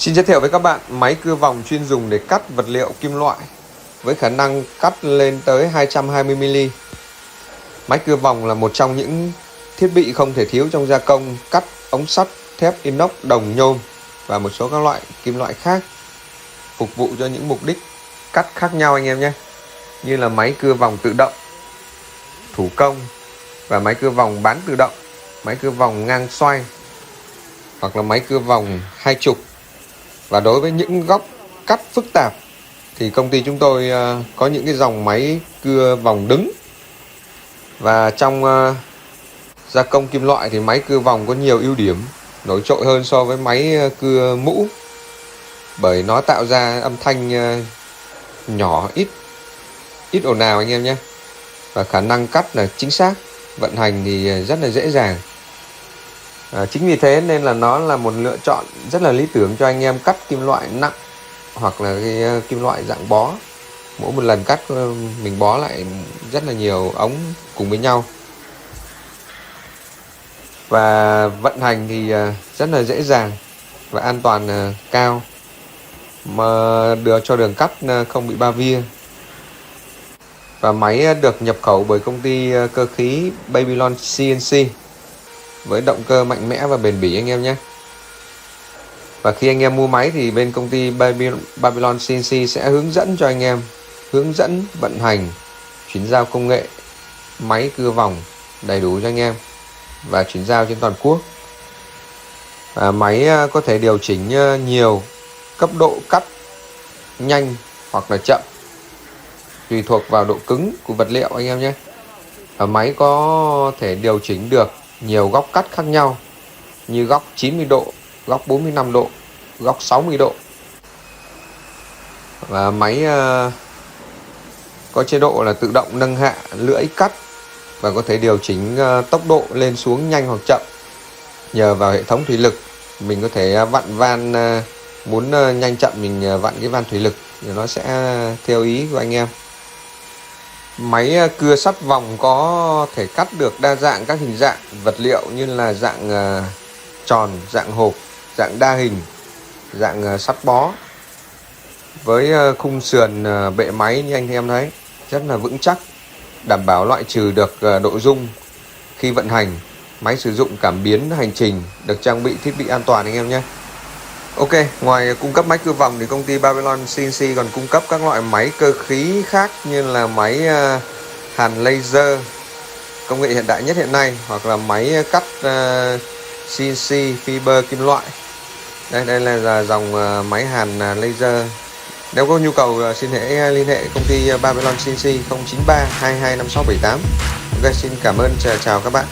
Xin giới thiệu với các bạn máy cưa vòng chuyên dùng để cắt vật liệu kim loại với khả năng cắt lên tới 220mm. Máy cưa vòng là một trong những thiết bị không thể thiếu trong gia công cắt ống sắt, thép inox, đồng, nhôm và một số các loại kim loại khác, phục vụ cho những mục đích cắt khác nhau anh em nhé. Như là máy cưa vòng tự động, thủ công và máy cưa vòng bán tự động, máy cưa vòng ngang xoay hoặc là máy cưa vòng hai trục. Và đối với những góc cắt phức tạp thì công ty chúng tôi có những cái dòng máy cưa vòng đứng. Và trong gia công kim loại thì máy cưa vòng có nhiều ưu điểm nổi trội hơn so với máy cưa mũ, bởi nó tạo ra âm thanh nhỏ, ít ồn ào anh em nhé. Và khả năng cắt là chính xác, vận hành thì rất là dễ dàng. Chính vì thế nên là nó là một lựa chọn rất là lý tưởng cho anh em cắt kim loại nặng hoặc là cái kim loại dạng bó. Mỗi một lần cắt mình bó lại rất là nhiều ống cùng với nhau. Và vận hành thì rất là dễ dàng và an toàn cao, mà cho đường cắt không bị ba via. Và máy được nhập khẩu bởi công ty cơ khí Babylon CNC với động cơ mạnh mẽ và bền bỉ anh em nhé. Và khi anh em mua máy thì bên công ty Babylon CNC sẽ hướng dẫn cho anh em, hướng dẫn vận hành, chuyển giao công nghệ máy cưa vòng đầy đủ cho anh em và chuyển giao trên toàn quốc. Máy có thể điều chỉnh nhiều cấp độ cắt, nhanh hoặc là chậm, tùy thuộc vào độ cứng của vật liệu anh em nhé. Máy có thể điều chỉnh được nhiều góc cắt khác nhau, như góc 90 độ, góc 45 độ, góc 60 độ. Và máy có chế độ là tự động nâng hạ lưỡi cắt và có thể điều chỉnh tốc độ lên xuống nhanh hoặc chậm. Nhờ vào hệ thống thủy lực, mình có thể vặn van, muốn nhanh chậm mình vặn cái van thủy lực thì nó sẽ theo ý của anh em. Máy cưa sắt vòng có thể cắt được đa dạng các hình dạng vật liệu, như là dạng tròn, dạng hộp, dạng đa hình, dạng sắt bó. Với khung sườn bệ máy như anh em thấy rất là vững chắc, đảm bảo loại trừ được độ rung khi vận hành. Máy sử dụng cảm biến hành trình, được trang bị thiết bị an toàn anh em nhé. Ok, ngoài cung cấp máy cưa vòng thì công ty Babylon CNC còn cung cấp các loại máy cơ khí khác, như là máy hàn laser công nghệ hiện đại nhất hiện nay, hoặc là máy cắt CNC fiber kim loại. Đây là dòng máy hàn laser. Nếu có nhu cầu xin liên hệ công ty Babylon CNC 093 225678. Ok, xin cảm ơn, chào các bạn.